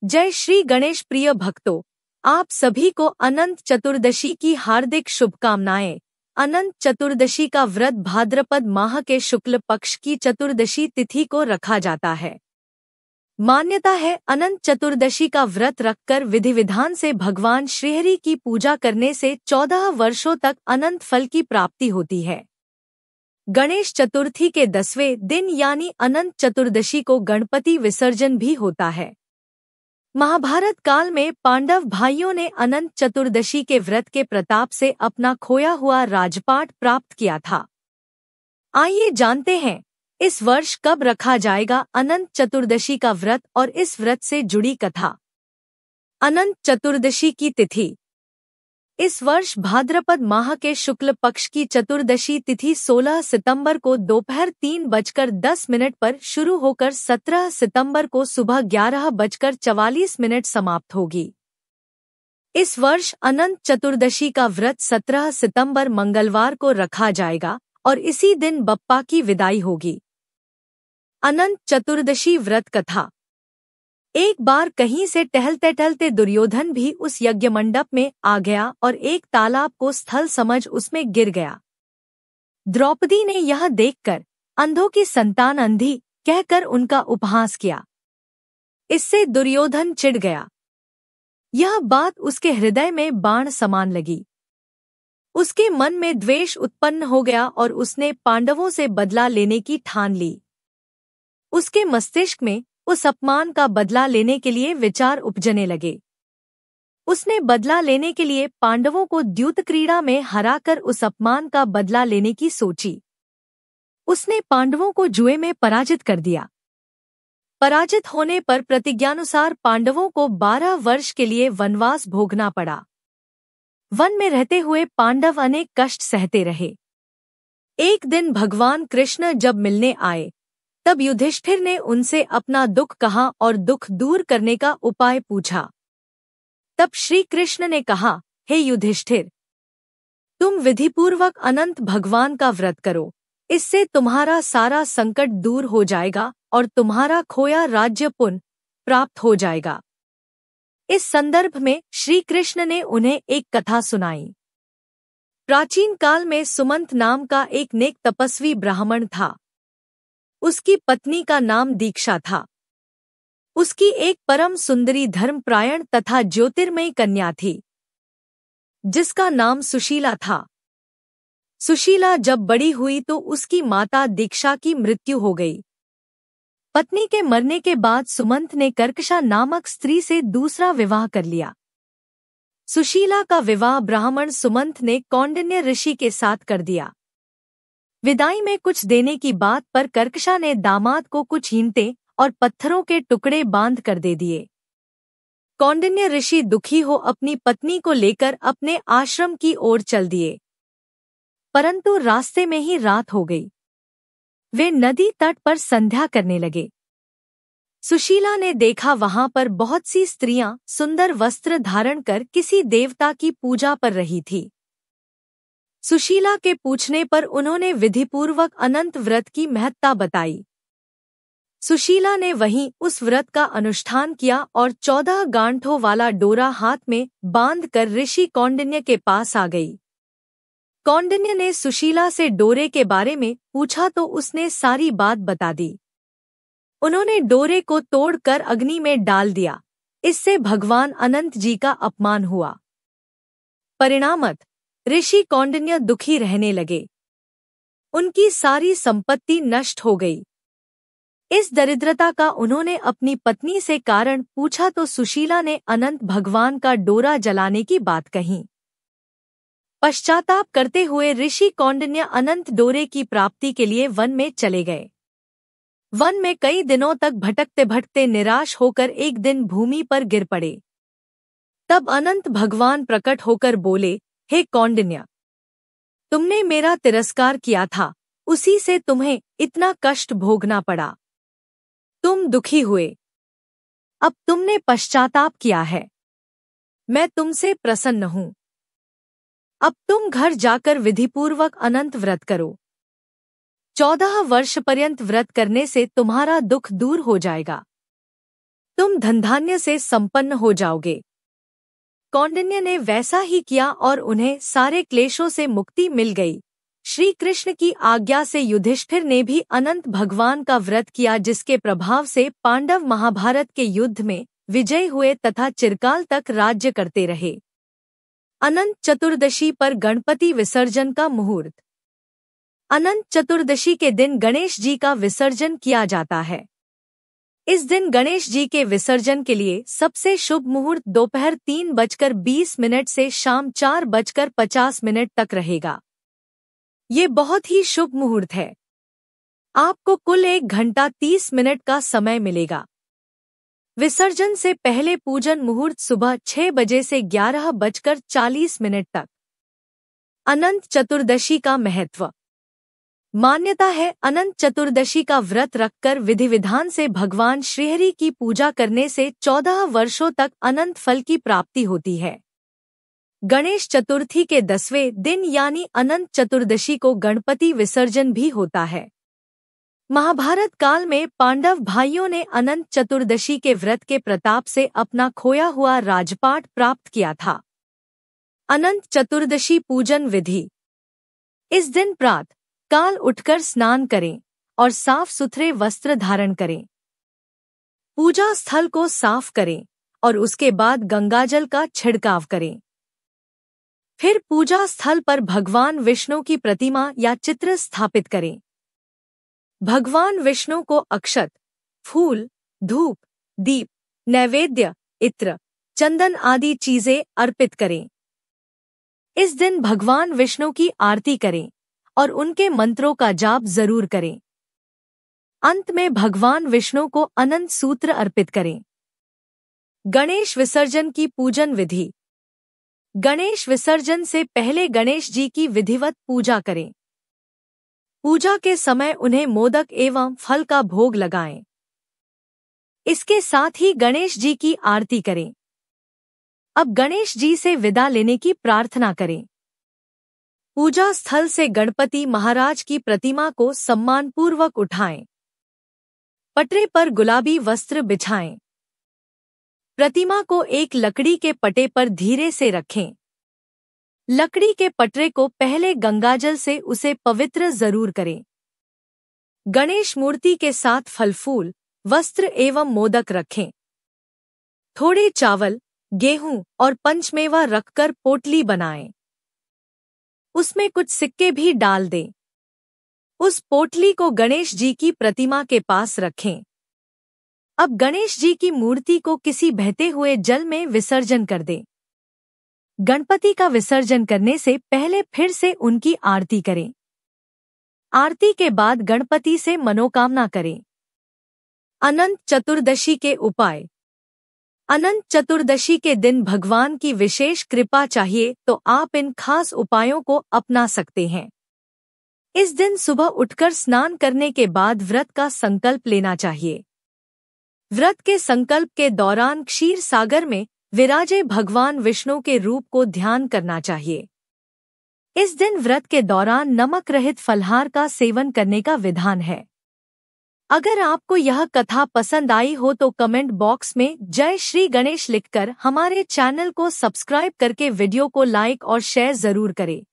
जय श्री गणेश। प्रिय भक्तों, आप सभी को अनंत चतुर्दशी की हार्दिक शुभकामनाएं। अनंत चतुर्दशी का व्रत भाद्रपद माह के शुक्ल पक्ष की चतुर्दशी तिथि को रखा जाता है। मान्यता है, अनंत चतुर्दशी का व्रत रखकर विधि विधान से भगवान श्रीहरि की पूजा करने से 14 वर्षों तक अनंत फल की प्राप्ति होती है। गणेश चतुर्थी के 10वें दिन यानी अनंत चतुर्दशी को गणपति विसर्जन भी होता है। महाभारत काल में पांडव भाइयों ने अनंत चतुर्दशी के व्रत के प्रताप से अपना खोया हुआ राजपाट प्राप्त किया था। आइए जानते हैं इस वर्ष कब रखा जाएगा अनंत चतुर्दशी का व्रत और इस व्रत से जुड़ी कथा। अनंत चतुर्दशी की तिथि इस वर्ष भाद्रपद माह के शुक्ल पक्ष की चतुर्दशी तिथि 16 सितंबर को दोपहर 3:10 पर शुरू होकर 17 सितंबर को सुबह 11:44 समाप्त होगी। इस वर्ष अनंत चतुर्दशी का व्रत 17 सितंबर मंगलवार को रखा जाएगा और इसी दिन बप्पा की विदाई होगी। अनंत चतुर्दशी व्रत कथा। एक बार कहीं से टहलते टहलते दुर्योधन भी उस यज्ञ मंडप में आ गया और एक तालाब को स्थल समझ उसमें गिर गया। द्रौपदी ने यह देखकर अंधों की संतान अंधी कहकर उनका उपहास किया। इससे दुर्योधन चिढ़ गया। यह बात उसके हृदय में बाण समान लगी। उसके मन में द्वेष उत्पन्न हो गया और उसने पांडवों से बदला लेने की ठान ली। उसके मस्तिष्क में उस अपमान का बदला लेने के लिए विचार उपजने लगे। उसने बदला लेने के लिए पांडवों को द्यूत क्रीड़ा में हराकर उस अपमान का बदला लेने की सोची। उसने पांडवों को जुए में पराजित कर दिया। पराजित होने पर प्रतिज्ञानुसार पांडवों को 12 वर्ष के लिए वनवास भोगना पड़ा। वन में रहते हुए पांडव अनेक कष्ट सहते रहे। एक दिन भगवान कृष्ण जब मिलने आए तब युधिष्ठिर ने उनसे अपना दुख कहा और दुख दूर करने का उपाय पूछा। तब श्री कृष्ण ने कहा, हे युधिष्ठिर, तुम विधिपूर्वक अनंत भगवान का व्रत करो। इससे तुम्हारा सारा संकट दूर हो जाएगा और तुम्हारा खोया राज्य पुनः प्राप्त हो जाएगा। इस संदर्भ में श्री कृष्ण ने उन्हें एक कथा सुनाई। प्राचीन काल में सुमंत नाम का एक नेक तपस्वी ब्राह्मण था। उसकी पत्नी का नाम दीक्षा था। उसकी एक परम सुंदरी धर्मपरायण तथा ज्योतिर्मयी कन्या थी, जिसका नाम सुशीला था। सुशीला जब बड़ी हुई तो उसकी माता दीक्षा की मृत्यु हो गई। पत्नी के मरने के बाद सुमंत ने कर्कशा नामक स्त्री से दूसरा विवाह कर लिया। सुशीला का विवाह ब्राह्मण सुमंत ने कौंडिन्य ऋषि के साथ कर दिया। विदाई में कुछ देने की बात पर कर्कशा ने दामाद को कुछ ईंटें और पत्थरों के टुकड़े बांध कर दे दिए। कौंडिन्य ऋषि दुखी हो अपनी पत्नी को लेकर अपने आश्रम की ओर चल दिए, परंतु रास्ते में ही रात हो गई। वे नदी तट पर संध्या करने लगे। सुशीला ने देखा वहां पर बहुत सी स्त्रियां सुंदर वस्त्र धारण कर किसी देवता की पूजा पर रही थी। सुशीला के पूछने पर उन्होंने विधिपूर्वक अनंत व्रत की महत्ता बताई। सुशीला ने वहीं उस व्रत का अनुष्ठान किया और 14 गांठों वाला डोरा हाथ में बांधकर ऋषि कौंडिन्य के पास आ गई। कौंडिन्य ने सुशीला से डोरे के बारे में पूछा तो उसने सारी बात बता दी। उन्होंने डोरे को तोड़कर अग्नि में डाल दिया। इससे भगवान अनंत जी का अपमान हुआ। परिणामत ऋषि कौंडिन्य दुखी रहने लगे। उनकी सारी संपत्ति नष्ट हो गई। इस दरिद्रता का उन्होंने अपनी पत्नी से कारण पूछा तो सुशीला ने अनंत भगवान का डोरा जलाने की बात कही। पश्चाताप करते हुए ऋषि कौंडिन्य अनंत डोरे की प्राप्ति के लिए वन में चले गए। वन में कई दिनों तक भटकते भटकते निराश होकर एक दिन भूमि पर गिर पड़े। तब अनंत भगवान प्रकट होकर बोले, हे कौंडिन्य, तुमने मेरा तिरस्कार किया था, उसी से तुम्हें इतना कष्ट भोगना पड़ा। तुम दुखी हुए। अब तुमने पश्चाताप किया है। मैं तुमसे प्रसन्न हूं। अब तुम घर जाकर विधिपूर्वक अनंत व्रत करो। 14 वर्ष पर्यंत व्रत करने से तुम्हारा दुख दूर हो जाएगा। तुम धनधान्य से संपन्न हो जाओगे। कौंडिन्य ने वैसा ही किया और उन्हें सारे क्लेशों से मुक्ति मिल गई। श्री कृष्ण की आज्ञा से युधिष्ठिर ने भी अनंत भगवान का व्रत किया, जिसके प्रभाव से पांडव महाभारत के युद्ध में विजयी हुए तथा चिरकाल तक राज्य करते रहे। अनंत चतुर्दशी पर गणपति विसर्जन का मुहूर्त। अनंत चतुर्दशी के दिन गणेश जी का विसर्जन किया जाता है। इस दिन गणेश जी के विसर्जन के लिए सबसे शुभ मुहूर्त दोपहर 3:20 से शाम 4:50 तक रहेगा। ये बहुत ही शुभ मुहूर्त है। आपको कुल 1 घंटा 30 मिनट का समय मिलेगा। विसर्जन से पहले पूजन मुहूर्त सुबह 6 बजे से 11:40 तक। अनंत चतुर्दशी का महत्व। मान्यता है, अनंत चतुर्दशी का व्रत रखकर विधि विधान से भगवान श्रीहरि की पूजा करने से 14 वर्षों तक अनंत फल की प्राप्ति होती है। गणेश चतुर्थी के 10वें दिन यानी अनंत चतुर्दशी को गणपति विसर्जन भी होता है। महाभारत काल में पांडव भाइयों ने अनंत चतुर्दशी के व्रत के प्रताप से अपना खोया हुआ राजपाट प्राप्त किया था। अनंत चतुर्दशी पूजन विधि। इस दिन प्रातः काल उठकर स्नान करें और साफ सुथरे वस्त्र धारण करें। पूजा स्थल को साफ करें और उसके बाद गंगाजल का छिड़काव करें। फिर पूजा स्थल पर भगवान विष्णु की प्रतिमा या चित्र स्थापित करें। भगवान विष्णु को अक्षत, फूल, धूप, दीप, नैवेद्य, इत्र, चंदन आदि चीजें अर्पित करें। इस दिन भगवान विष्णु की आरती करें और उनके मंत्रों का जाप जरूर करें। अंत में भगवान विष्णु को अनंत सूत्र अर्पित करें। गणेश विसर्जन की पूजन विधि। गणेश विसर्जन से पहले गणेश जी की विधिवत पूजा करें। पूजा के समय उन्हें मोदक एवं फल का भोग लगाएं। इसके साथ ही गणेश जी की आरती करें। अब गणेश जी से विदा लेने की प्रार्थना करें। पूजा स्थल से गणपति महाराज की प्रतिमा को सम्मानपूर्वक उठाएं। पटरे पर गुलाबी वस्त्र बिछाएं। प्रतिमा को एक लकड़ी के पटे पर धीरे से रखें। लकड़ी के पटरे को पहले गंगाजल से उसे पवित्र जरूर करें। गणेश मूर्ति के साथ फल फूल, वस्त्र एवं मोदक रखें। थोड़े चावल, गेहूं और पंचमेवा रखकर पोटली बनाएं। उसमें कुछ सिक्के भी डाल दें। उस पोटली को गणेश जी की प्रतिमा के पास रखें। अब गणेश जी की मूर्ति को किसी बहते हुए जल में विसर्जन कर दें। गणपति का विसर्जन करने से पहले फिर से उनकी आरती करें। आरती के बाद गणपति से मनोकामना करें। अनंत चतुर्दशी के उपाय। अनंत चतुर्दशी के दिन भगवान की विशेष कृपा चाहिए तो आप इन खास उपायों को अपना सकते हैं। इस दिन सुबह उठकर स्नान करने के बाद व्रत का संकल्प लेना चाहिए। व्रत के संकल्प के दौरान क्षीर सागर में विराजे भगवान विष्णु के रूप को ध्यान करना चाहिए। इस दिन व्रत के दौरान नमक रहित फलहार का सेवन करने का विधान है। अगर आपको यह कथा पसंद आई हो तो कमेंट बॉक्स में जय श्री गणेश लिखकर हमारे चैनल को सब्सक्राइब करके वीडियो को लाइक और शेयर जरूर करें।